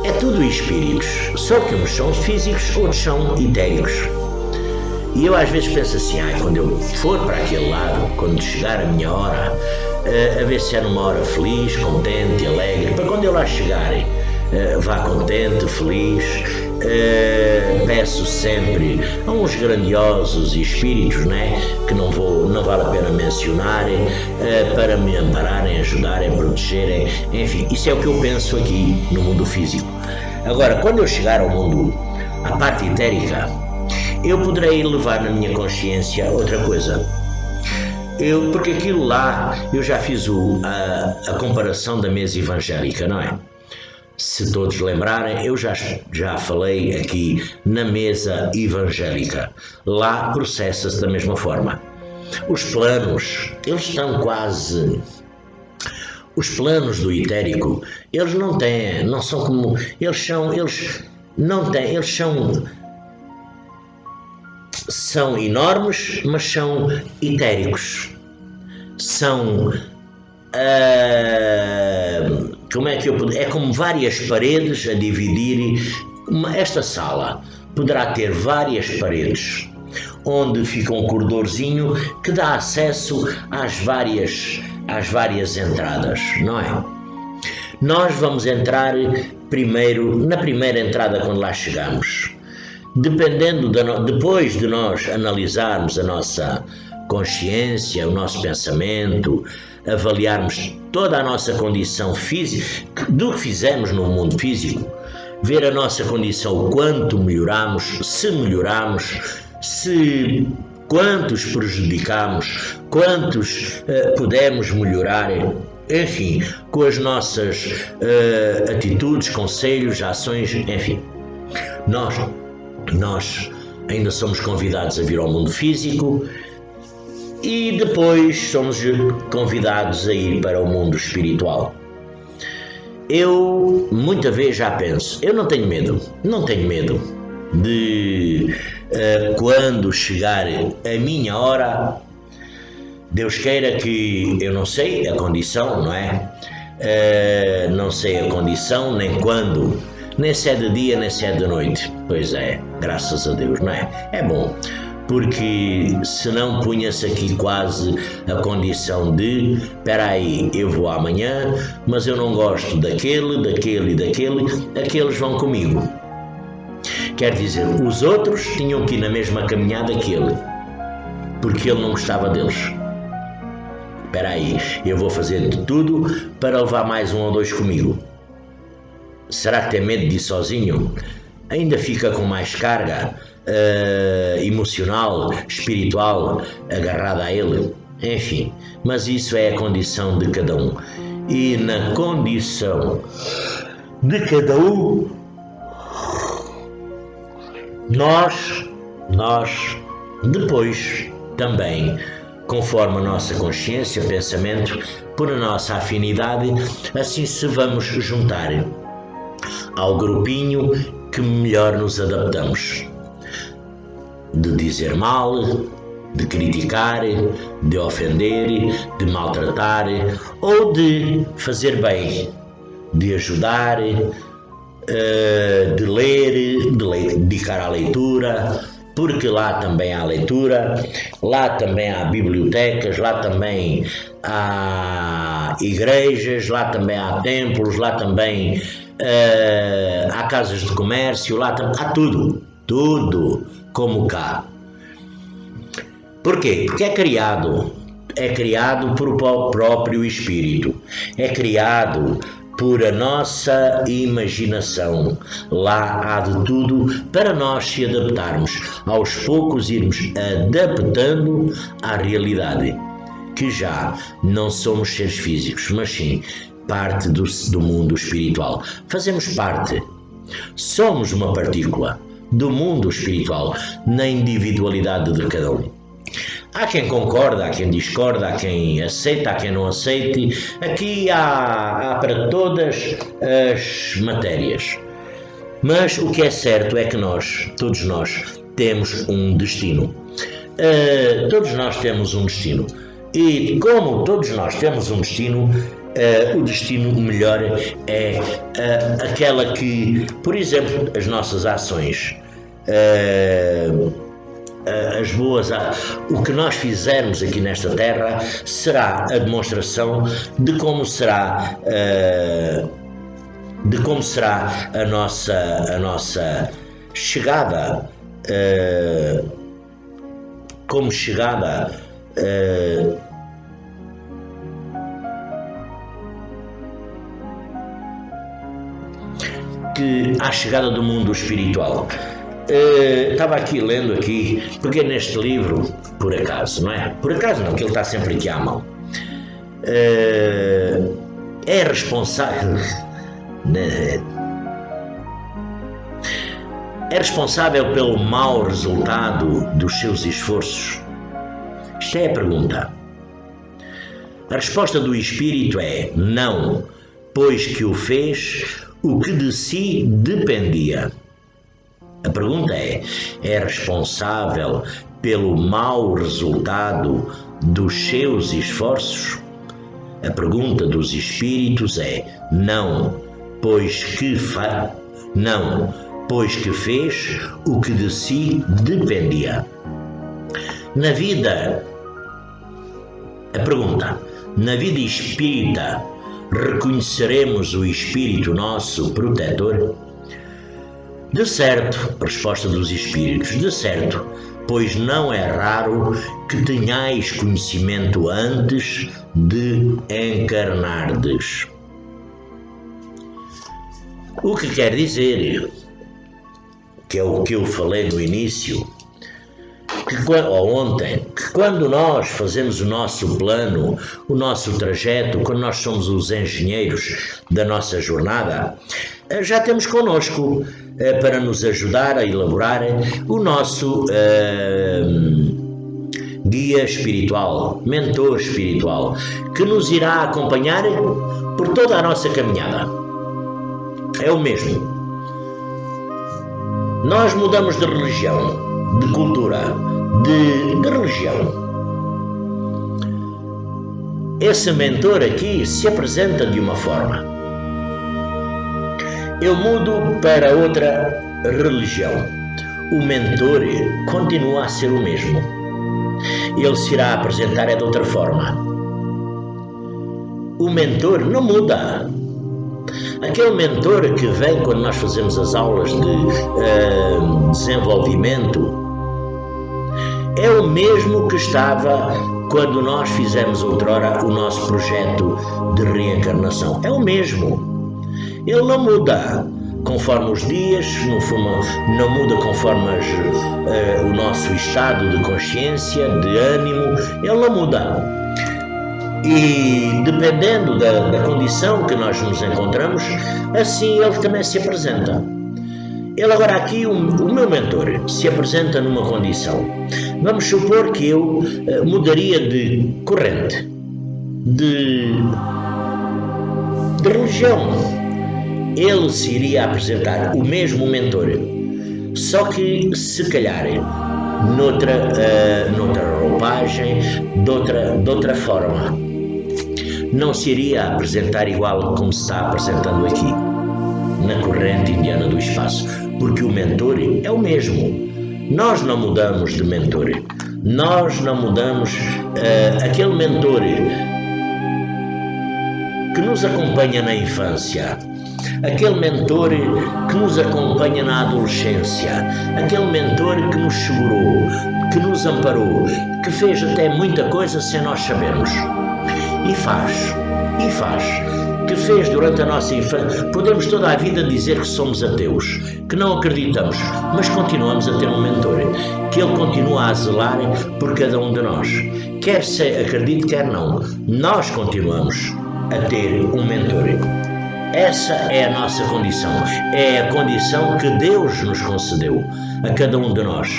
É tudo espíritos, só que uns são físicos, outros são etéricos. E eu às vezes penso assim: quando eu for para aquele lado, quando chegar a minha hora, a ver se é numa hora feliz, contente, alegre, para quando eu lá chegar, vá contente, feliz. Peço sempre a uns grandiosos espíritos, né, que não vale a pena mencionar, para me ampararem, ajudarem, protegerem, enfim, isso é o que eu penso aqui no mundo físico. Agora, quando eu chegar ao mundo, à parte etérica, eu poderei levar na minha consciência outra coisa. Porque aquilo lá, eu já fiz a comparação da mesa evangélica, não é? Se todos lembrarem, eu já falei aqui na mesa evangélica. Lá processa-se da mesma forma. Os planos, eles estão quase... Os planos do etérico, eles não têm, não são como... São enormes, mas são etéricos. São... É como várias paredes a dividir. Esta sala poderá ter várias paredes, onde fica um corredorzinho que dá acesso às várias entradas, não é? Nós vamos entrar primeiro na primeira entrada quando lá chegamos. Depois de nós analisarmos a nossa consciência, o nosso pensamento, avaliarmos toda a nossa condição física, do que fizemos no mundo físico, ver a nossa condição, o quanto melhoramos, quantos prejudicamos, quantos podemos melhorar, enfim, com as nossas atitudes, conselhos, ações, enfim. Nós ainda somos convidados a vir ao mundo físico e depois somos convidados a ir para o mundo espiritual. Eu muita vez já penso, eu não tenho medo de quando chegar a minha hora, Deus queira que, eu não sei a condição, não é? Não sei a condição, nem quando, nem se é de dia, nem se é de noite. Pois é, graças a Deus, não é? É bom, porque senão punha-se aqui quase a condição de, espera aí, eu vou amanhã, mas eu não gosto daquele, aqueles vão comigo. Quer dizer, os outros tinham que ir na mesma caminhada que ele, porque ele não gostava deles. Espera aí, eu vou fazer de tudo para levar mais um ou dois comigo. Será que tem medo de ir sozinho? Ainda fica com mais carga emocional, espiritual, agarrada a ele? Enfim, mas isso é a condição de cada um. E na condição de cada um, nós depois também, conforme a nossa consciência, pensamento, por a nossa afinidade, assim se vamos juntar ao grupinho que melhor nos adaptamos. De dizer mal, de criticar, de ofender, de maltratar ou de fazer bem, de ajudar, de ler, de dedicar à leitura, porque lá também há leitura, lá também há bibliotecas, lá também há igrejas, lá também há templos, lá também há casas de comércio, lá há tudo como cá. Porquê? Porque é criado por o próprio Espírito, é criado por a nossa imaginação. Lá há de tudo para nós se adaptarmos, aos poucos irmos adaptando à realidade, que já não somos seres físicos, mas sim parte do mundo espiritual. Fazemos parte, somos uma partícula do mundo espiritual, na individualidade de cada um. Há quem concorda, há quem discorda, há quem aceita, há quem não aceite. Aqui há para todas as matérias. Mas o que é certo é que todos nós, temos um destino. Todos nós temos um destino. E como todos nós temos um destino, o destino melhor é aquela que, por exemplo, as nossas ações, as boas, o que nós fizermos aqui nesta terra será a demonstração de como será a nossa chegada, como chegada à chegada do mundo espiritual. Estava aqui lendo aqui, porque neste livro, por acaso, não é? Por acaso não, que ele está sempre aqui à mão. É responsável pelo mau resultado dos seus esforços? Esta é a pergunta. A resposta do Espírito é não, pois que o fez o que de si dependia. A pergunta é responsável pelo mau resultado dos seus esforços? A pergunta dos Espíritos é não, pois que fez o que de si dependia. Na vida, a pergunta, na vida espírita, reconheceremos o espírito nosso protetor? De certo, a resposta dos espíritos, de certo, pois não é raro que tenhais conhecimento antes de encarnardes. O que quer dizer, que é o que eu falei no início, ou ontem, que quando nós fazemos o nosso plano, o nosso trajeto, quando nós somos os engenheiros da nossa jornada, já temos connosco para nos ajudar a elaborar o nosso guia espiritual, mentor espiritual, que nos irá acompanhar por toda a nossa caminhada. É o mesmo. Nós mudamos de religião, de cultura, de religião. Esse mentor aqui se apresenta de uma forma. Eu mudo para outra religião. O mentor continua a ser o mesmo. Ele se irá apresentar de outra forma. O mentor não muda. Aquele mentor que vem quando nós fazemos as aulas de desenvolvimento é o mesmo que estava quando nós fizemos outrora o nosso projeto de reencarnação. É o mesmo. Ele não muda conforme os dias, não muda conforme o nosso estado de consciência, de ânimo. Ele não muda. E dependendo da condição que nós nos encontramos, assim ele também se apresenta. Ele agora aqui, o meu mentor, se apresenta numa condição. Vamos supor que eu mudaria de corrente, de religião. Ele se iria apresentar o mesmo mentor, só que se calhar noutra roupagem, de outra forma. Não se iria apresentar igual como se está apresentando aqui, na corrente indiana do espaço, porque o mentor é o mesmo. Nós não mudamos de mentor. Nós não mudamos aquele mentor que nos acompanha na infância, aquele mentor que nos acompanha na adolescência, aquele mentor que nos segurou, que nos amparou, que fez até muita coisa sem nós sabermos. E faz, que fez durante a nossa infância. Podemos toda a vida dizer que somos ateus, que não acreditamos, mas continuamos a ter um mentor, que ele continua a zelar por cada um de nós. Quer se acredite, quer não, nós continuamos a ter um mentor. Essa é a nossa condição, é a condição que Deus nos concedeu a cada um de nós.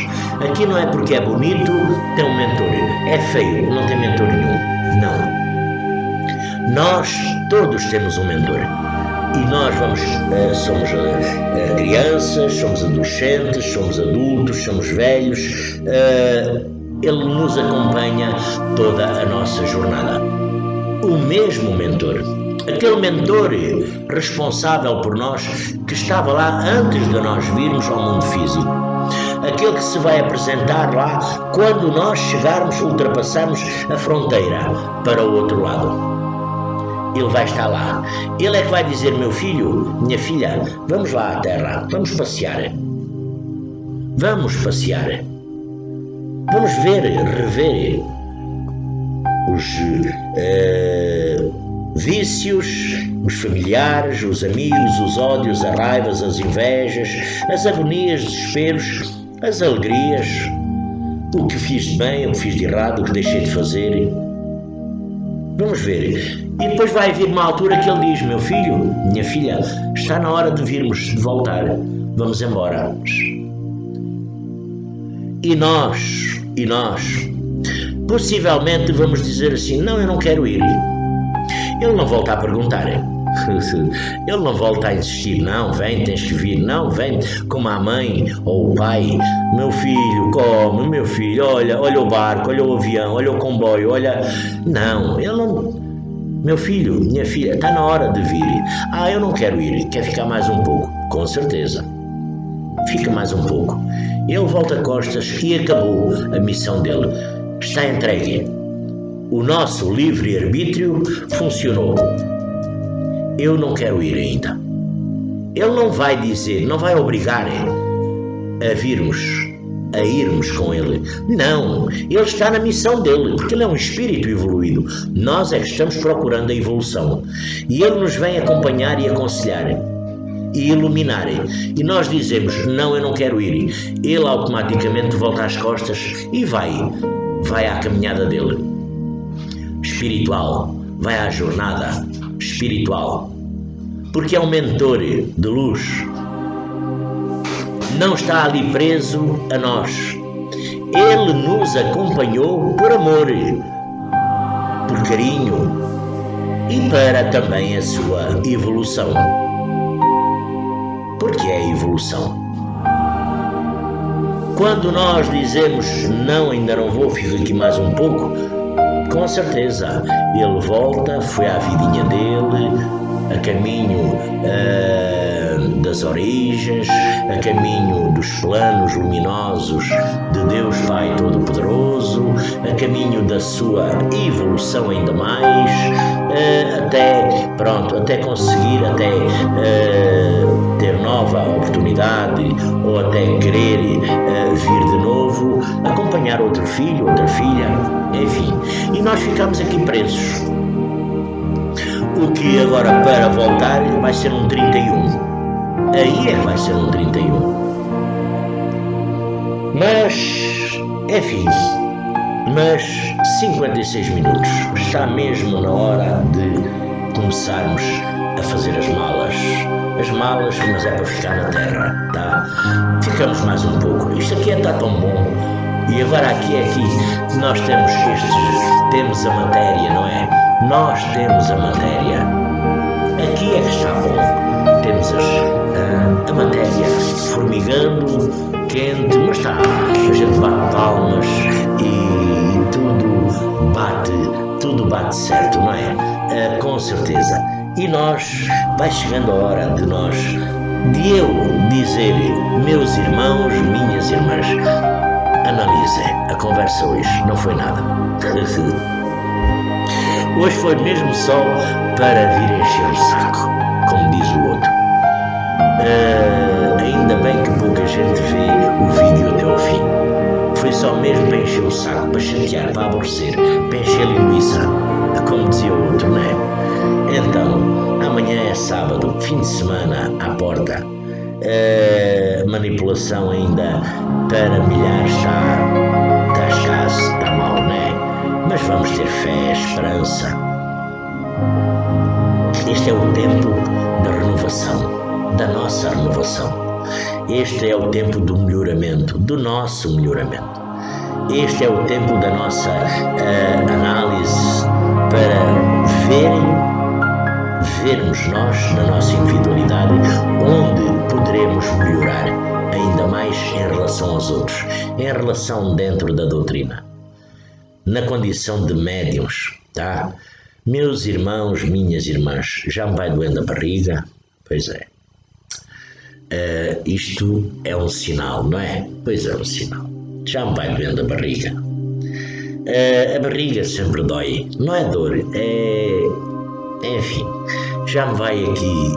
Aqui não é porque é bonito, tem um mentor, é feio, não tem mentor nenhum, não. Nós todos temos um mentor e nós somos crianças, somos adolescentes, somos adultos, somos velhos. Ele nos acompanha toda a nossa jornada. O mesmo mentor, aquele mentor responsável por nós, que estava lá antes de nós virmos ao mundo físico, aquele que se vai apresentar lá quando nós chegarmos, ultrapassarmos a fronteira para o outro lado. Ele vai estar lá. Ele é que vai dizer: meu filho, minha filha, vamos lá à Terra, vamos passear. Vamos passear. Vamos rever os vícios, os familiares, os amigos, os ódios, as raivas, as invejas, as agonias, os desesperos, as alegrias, o que fiz de bem, o que fiz de errado, o que deixei de fazer. Vamos ver. E depois vai vir uma altura que ele diz: meu filho, minha filha, está na hora de virmos, de voltar. Vamos embora. E nós, possivelmente vamos dizer assim: não, eu não quero ir. Ele não volta a perguntar. Ele não volta a insistir: não, vem, tens que vir, não, vem, como a mãe ou o pai: meu filho, come, meu filho, olha o barco, olha o avião, olha o comboio, olha. Não, ele não. Meu filho, minha filha, está na hora de vir. Eu não quero ir, quer ficar mais um pouco. Com certeza. fica mais um pouco. Ele volta costas e acabou a missão dele. Está entregue. O nosso livre-arbítrio funcionou. Eu não quero ir ainda. Ele não vai dizer, não vai obrigar a irmos com ele. Não, ele está na missão dele, porque ele é um espírito evoluído. Nós é que estamos procurando a evolução. E ele nos vem acompanhar e aconselhar e iluminar. E nós dizemos, não, eu não quero ir. Ele automaticamente volta às costas e vai à caminhada dele. Espiritual, vai à jornada espiritual. Porque é um mentor de luz. Não está ali preso a nós. Ele nos acompanhou por amor, por carinho e para também a sua evolução. Porque é evolução. Quando nós dizemos, não, ainda não vou, fico aqui mais um pouco, com certeza, ele volta, foi à vidinha dele, a caminho das origens, a caminho dos planos luminosos de Deus Pai Todo-Poderoso, a caminho da sua evolução ainda mais, até conseguir, ter nova oportunidade ou até querer vir de novo, acompanhar outro filho, outra filha, enfim. E nós ficamos aqui presos. O que agora para voltar vai ser um 31. Aí é que vai ser um 31. Mas, enfim, 56 minutos. Está mesmo na hora de começarmos a fazer as malas. As malas, mas é para ficar na terra, tá? Ficamos mais um pouco. Isto aqui está tão bom. E agora aqui nós temos a matéria, não é? Nós temos a matéria. Aqui é que está bom. Temos a matéria formigando, quente, mas está. A gente bate palmas e tudo bate certo, não é? Com certeza. E vai chegando a hora de eu dizer, meus irmãos, minhas irmãs, analisem a conversa hoje, não foi nada. Hoje foi mesmo só para vir encher o saco, como diz o outro. Ainda bem que pouca gente vê o vídeo até ao fim. Foi só mesmo para encher o saco, para chatear, para aborrecer, para encher linguiça, como dizia o outro, não é? Então, amanhã é sábado, fim de semana à porta. Manipulação ainda para milhares está escasso, está mal, não é? Mas vamos ter fé, esperança. Este é o tempo da renovação, da nossa renovação. Este é o tempo do melhoramento, do nosso melhoramento. Este é o tempo da nossa análise para vermos nós, na nossa individualidade, onde poderemos melhorar ainda mais em relação aos outros, em relação dentro da doutrina. Na condição de médiuns, tá? Meus irmãos, minhas irmãs, já me vai doendo a barriga? Pois é. Isto é um sinal, não é? Pois é um sinal. Já me vai doendo a barriga. A barriga sempre dói. Não é dor, enfim, já me vai aqui,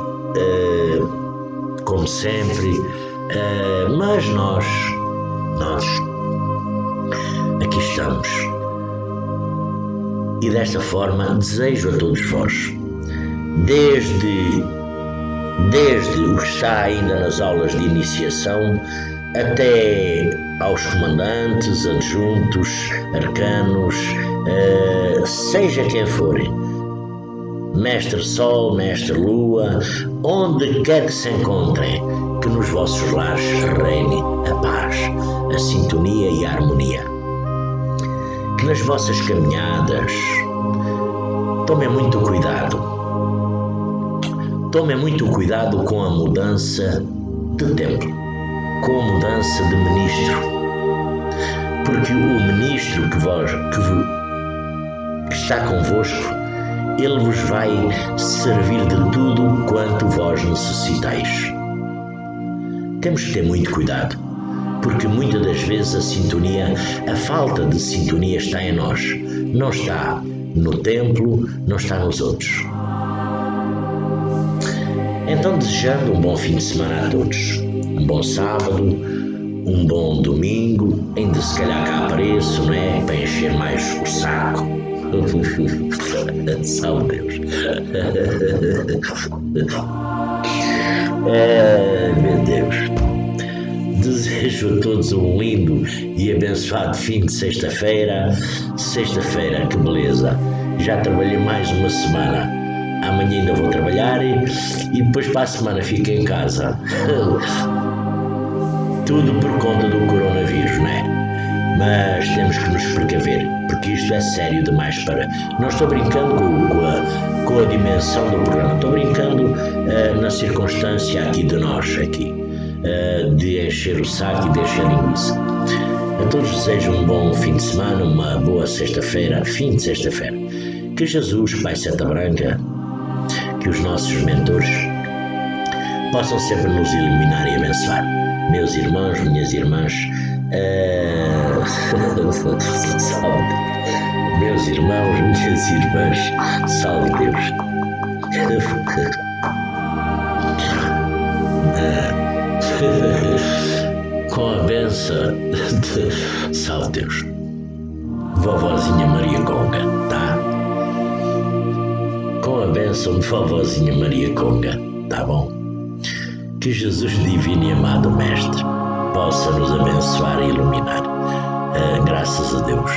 como sempre, mas nós aqui estamos. E desta forma desejo a todos vós, desde o que está ainda nas aulas de iniciação até aos comandantes, adjuntos, arcanos, seja quem for, Mestre Sol, Mestre Lua, onde quer que se encontrem, que nos vossos lares reine a paz, a sintonia e a harmonia. Que nas vossas caminhadas tomem muito cuidado com a mudança de tempo, com a mudança de ministro, porque o ministro que está convosco, ele vos vai servir de tudo quanto vós necessitais. temos que ter muito cuidado, porque muitas das vezes a falta de sintonia está em nós, não está no templo, não está nos outros. Então, desejando um bom fim de semana a todos, um bom sábado, um bom domingo, ainda se calhar cá apareço, não é? Para encher mais o saco. Salve Deus. Meu Deus. Desejo a todos um lindo e abençoado fim de sexta-feira. Sexta-feira, que beleza. Já trabalhei mais uma semana. Amanhã ainda vou trabalhar e depois para a semana fico em casa. Tudo por conta do coronavírus, não é? Mas temos que nos precaver, porque isto é sério demais para... Não estou brincando com a dimensão do programa, estou brincando na circunstância aqui de nós, de encher o saco e de encher a linguiça. A todos desejo um bom fim de semana, uma boa sexta-feira, fim de sexta-feira. Que Jesus, Pai Seta Branca, que os nossos mentores possam sempre nos iluminar e abençoar. Meus irmãos, minhas irmãs, salve Deus. Meus irmãos, minhas irmãs, salve Deus. Com a benção de salve Deus. Vovozinha Maria Conga, tá? Com a bênção de vovozinha Maria Conga, tá bom? Que Jesus divino e amado Mestre possa nos abençoar e iluminar. Graças a Deus.